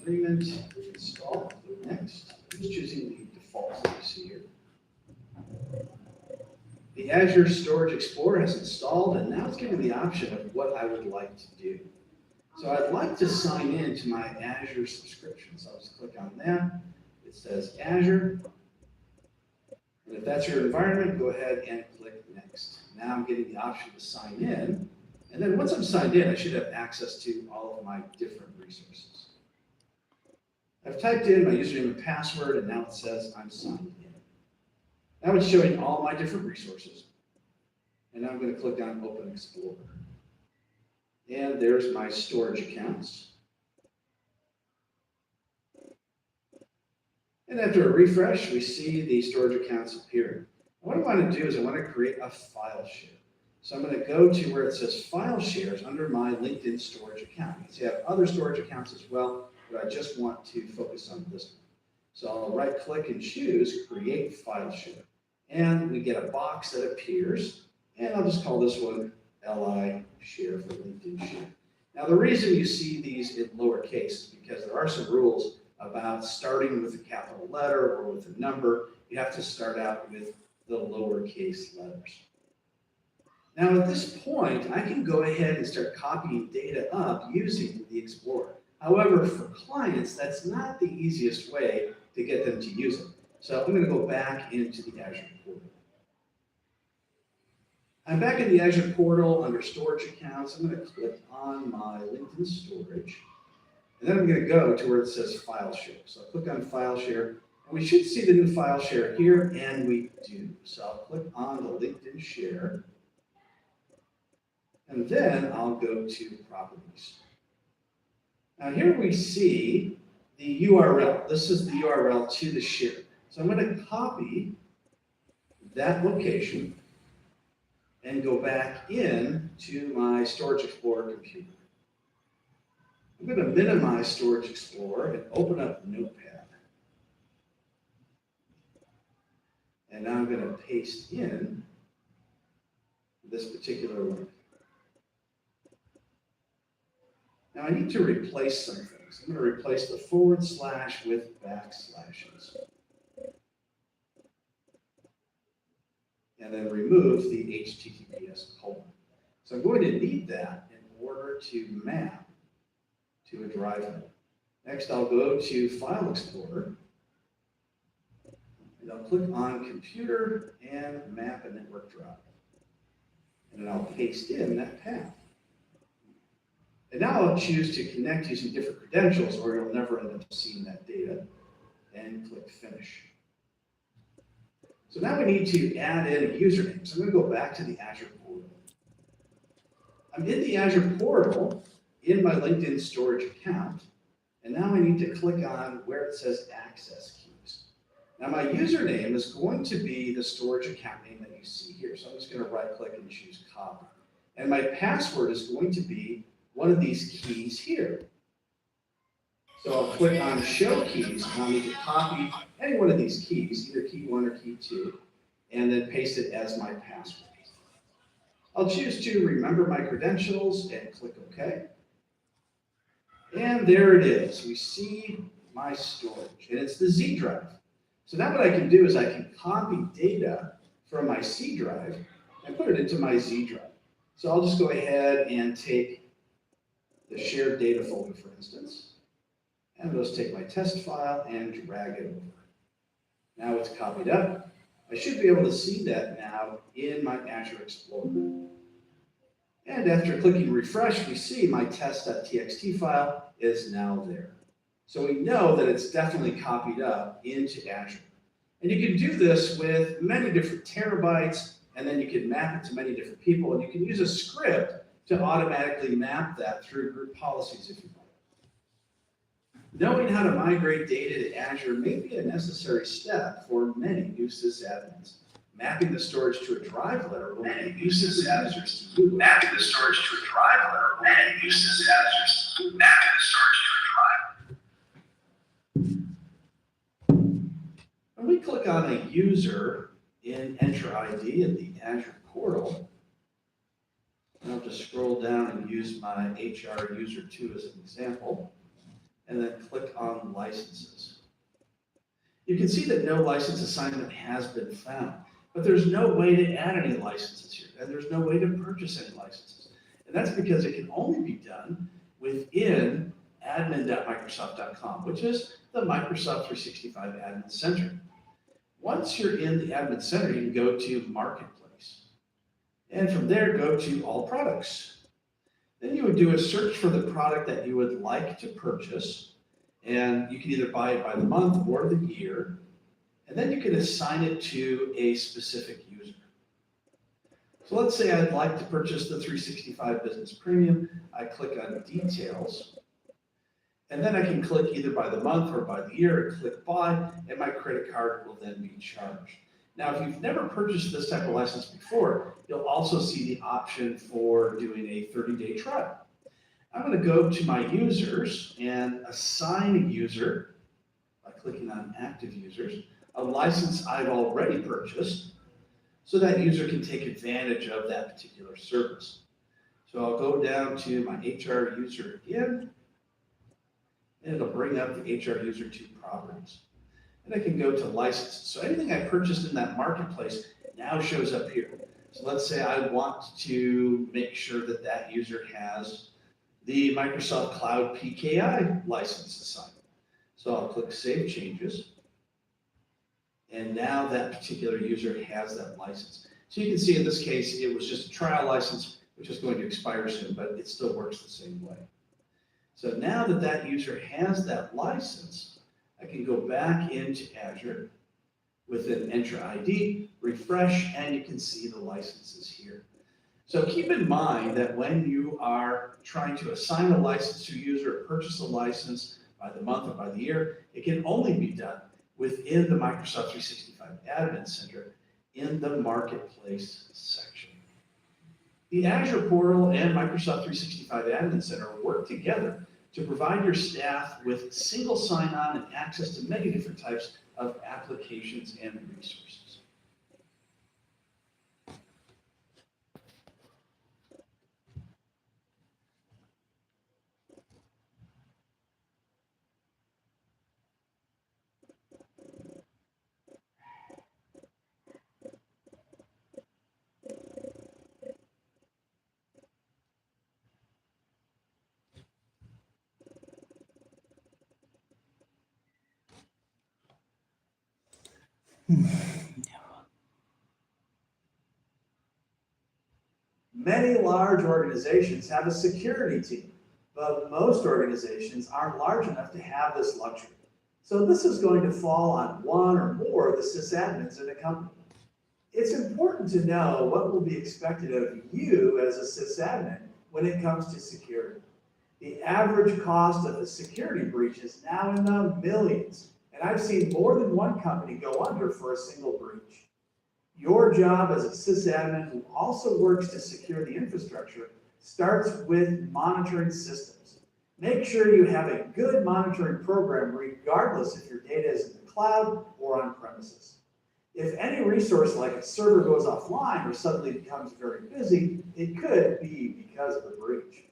agreement, install, click next. I'm just choosing the defaults that you see here. The Azure Storage Explorer has installed, and now it's giving me the option of what I would like to do. So I'd like to sign in to my Azure subscription. So I'll just click on that. It says Azure. And if that's your environment, go ahead and click next. Now I'm getting the option to sign in. And then once I'm signed in, I should have access to all of my different resources. I've typed in my username and password, and now it says I'm signed in. Now it's showing all my different resources. And now I'm going to click on Open Explorer. And there's my storage accounts. And after a refresh, we see the storage accounts appearing. What I want to do is I want to create a file share. So I'm going to go to where it says File Shares under my LinkedIn storage account. You can see I have other storage accounts as well, but I just want to focus on this one. So I'll right-click and choose Create File Share. And we get a box that appears, and I'll just call this one LI Share for LinkedIn Share. Now the reason you see these in lowercase is because there are some rules about starting with a capital letter or with a number. You have to start out with the lowercase letters. Now at this point, I can go ahead and start copying data up using the Explorer. However, for clients, that's not the easiest way to get them to use it. So I'm going to go back into the Azure portal. I'm back in the Azure portal under storage accounts. I'm going to click on my LinkedIn storage. And then I'm going to go to where it says File Share. So I'll click on File Share. And we should see the new file share here, and we do. So I'll click on the LinkedIn share. And then I'll go to Properties. Now here we see the URL. This is the URL to the share. So I'm going to copy that location and go back in to my Storage Explorer computer. I'm going to minimize Storage Explorer and open up Notepad. And now I'm going to paste in this particular link. Now I need to replace some things. I'm going to replace the / with backslashes. And then remove the HTTPS colon. So I'm going to need that in order to map to a drive node. Next, I'll go to File Explorer, and I'll click on Computer and Map a Network Drive. And then I'll paste in that path. And now I'll choose to connect using different credentials, or you'll never end up seeing that data, and click Finish. So now we need to add in a username. So I'm going to go back to the Azure portal. I'm in the Azure portal in my LinkedIn storage account, and now I need to click on where it says Access Keys. Now my username is going to be the storage account name that you see here. So I'm just going to right-click and choose Copy. And my password is going to be one of these keys here. So I'll click on Show Keys, and I'll need to copy any one of these keys, either key 1 or key 2, and then paste it as my password. I'll choose to remember my credentials and click OK. And there it is. We see my storage, and it's the Z drive. So now what I can do is I can copy data from my C drive and put it into my Z drive. So I'll just go ahead and take the shared data folder, for instance, and I'll just take my test file and drag it over. Now it's copied up. I should be able to see that now in my Azure Explorer. And after clicking refresh, we see my test.txt file is now there. So we know that it's definitely copied up into Azure. And you can do this with many different terabytes, and then you can map it to many different people, and you can use a script to automatically map that through group policies if you like. Knowing how to migrate data to Azure may be a necessary step for many new sysadmins. Mapping the storage to a drive letter will enable users to move. Mapping the storage to a drive letter will enable users to mapping the storage to a drive. When we click on a user in Enter ID in the Azure portal, and I'll just scroll down and use my HR user 2 as an example. and then click on licenses. You can see that no license assignment has been found, but there's no way to add any licenses here, and there's no way to purchase any licenses. And that's because it can only be done within admin.microsoft.com, which is the Microsoft 365 Admin Center. Once you're in the Admin Center, you can go to Marketplace. And from there, go to All Products. Then you would do a search for the product that you would like to purchase. And you can either buy it by the month or the year. And then you can assign it to a specific user. So let's say I'd like to purchase the 365 Business Premium. I click on Details. And then I can click either by the month or by the year, and click Buy, and my credit card will then be charged. Now, if you've never purchased this type of license before, you'll also see the option for doing a 30-day trial. I'm going to go to my users and assign a user by clicking on Active Users, a license I've already purchased, so that user can take advantage of that particular service. So I'll go down to my HR user again, and it'll bring up the HR user 2 properties. And I can go to licenses. So anything I purchased in that marketplace now shows up here. So let's say I want to make sure that that user has the Microsoft Cloud PKI license assigned. So I'll click Save Changes. And now that particular user has that license. So you can see in this case, it was just a trial license, which is going to expire soon, but it still works the same way. So now that that user has that license, I can go back into Azure with an Enter ID, refresh, and you can see the licenses here. So keep in mind that when you are trying to assign a license to a user or purchase a license by the month or by the year, it can only be done within the Microsoft 365 Admin Center in the Marketplace section. The Azure portal and Microsoft 365 Admin Center work together to provide your staff with single sign-on and access to many different types of applications and resources. Many large organizations have a security team, but most organizations aren't large enough to have this luxury. So this is going to fall on one or more of the sysadmins in a company. It's important to know what will be expected of you as a sysadmin when it comes to security. The average cost of a security breach is now in the millions, and I've seen more than one company go under for a single breach. Your job as a sysadmin who also works to secure the infrastructure starts with monitoring systems. Make sure you have a good monitoring program regardless if your data is in the cloud or on premises. If any resource like a server goes offline or suddenly becomes very busy, it could be because of the breach.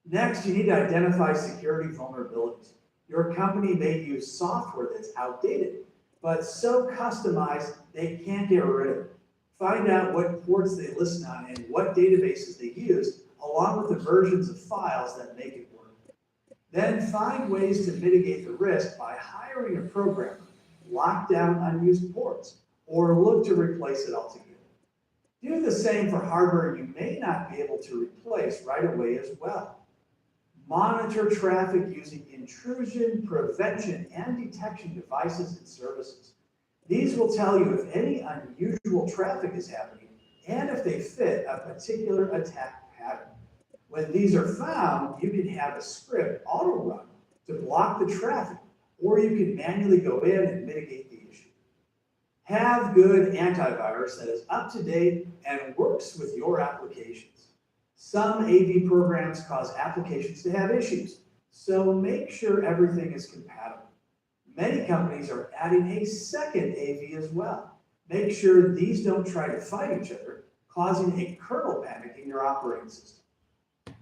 Next, you need to identify security vulnerabilities. Your company may use software that's outdated, but so customized they can't get rid of it. Find out what ports they listen on and what databases they use, along with the versions of files that make it work. Then find ways to mitigate the risk by hiring a programmer, lock down unused ports, or look to replace it altogether. Do the same for hardware you may not be able to replace right away as well. Monitor traffic using intrusion, prevention, and detection devices and services. These will tell you if any unusual traffic is happening and if they fit a particular attack pattern. When these are found, you can have a script auto-run to block the traffic, or you can manually go in and mitigate the issue. Have good antivirus that is up to date and works with your applications. Some AV programs cause applications to have issues, so make sure everything is compatible. Many companies are adding a second AV as well. Make sure these don't try to fight each other, causing a kernel panic in your operating system.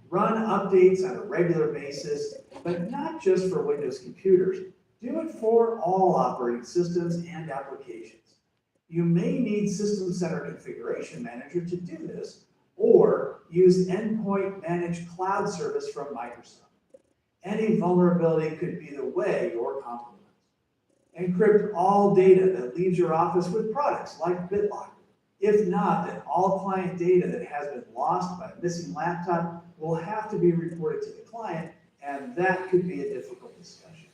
Run updates on a regular basis but not just for Windows computers. Do it for all operating systems and applications. You may need System Center Configuration Manager to do this, or use Endpoint Managed Cloud Service from Microsoft. Any vulnerability could be the way you're compromised. Encrypt all data that leaves your office with products like BitLocker. If not, then all client data that has been lost by a missing laptop will have to be reported to the client, and that could be a difficult discussion.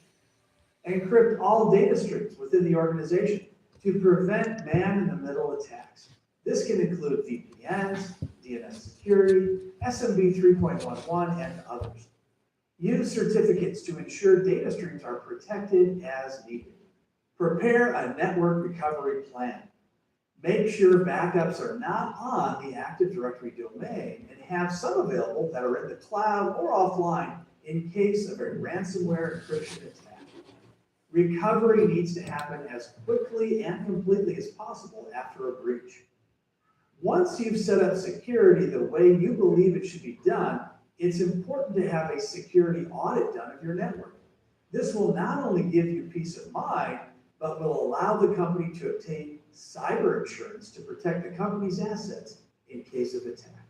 Encrypt all data streams within the organization to prevent man-in-the-middle attacks. This can include VPNs, DNS security, SMB 3.11, and others. Use certificates to ensure data streams are protected as needed. Prepare a network recovery plan. Make sure backups are not on the Active Directory domain and have some available that are in the cloud or offline in case of a ransomware encryption attack. Recovery needs to happen as quickly and completely as possible after a breach. Once you've set up security the way you believe it should be done, it's important to have a security audit done of your network. This will not only give you peace of mind, but will allow the company to obtain cyber insurance to protect the company's assets in case of attack.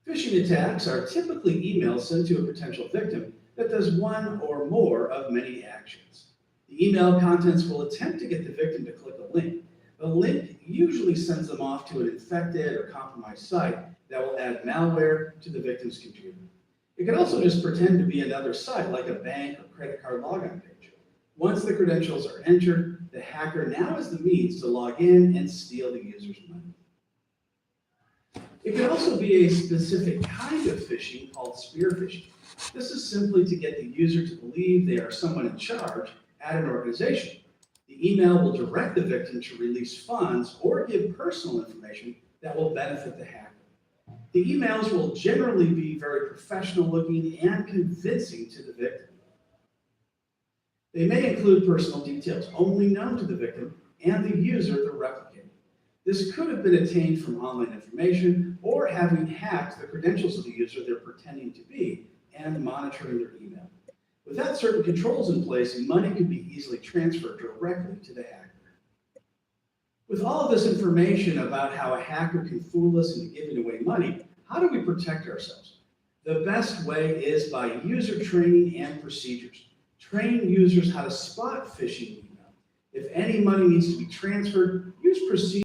Phishing attacks are typically emails sent to a potential victim that does one or more of many actions. The email contents will attempt to get the victim to click a link. The link usually sends them off to an infected or compromised site that will add malware to the victim's computer. It can also just pretend to be another site like a bank or credit card logon page. Once the credentials are entered, the hacker now has the means to log in and steal the user's money. It can also be a specific kind of phishing called spear phishing. This is simply to get the user to believe they are someone in charge at an organization. The email will direct the victim to release funds or give personal information that will benefit the hacker. The emails will generally be very professional looking and convincing to the victim. They may include personal details only known to the victim and the user they're replicating. This could have been attained from online information or having hacked the credentials of the user they're pretending to be and monitoring their email. Without certain controls in place, money could be easily transferred directly to the hacker. With all of this information about how a hacker can fool us into giving away money, how do we protect ourselves? The best way is by user training and procedures. Train users how to spot phishing email. If any money needs to be transferred, use procedures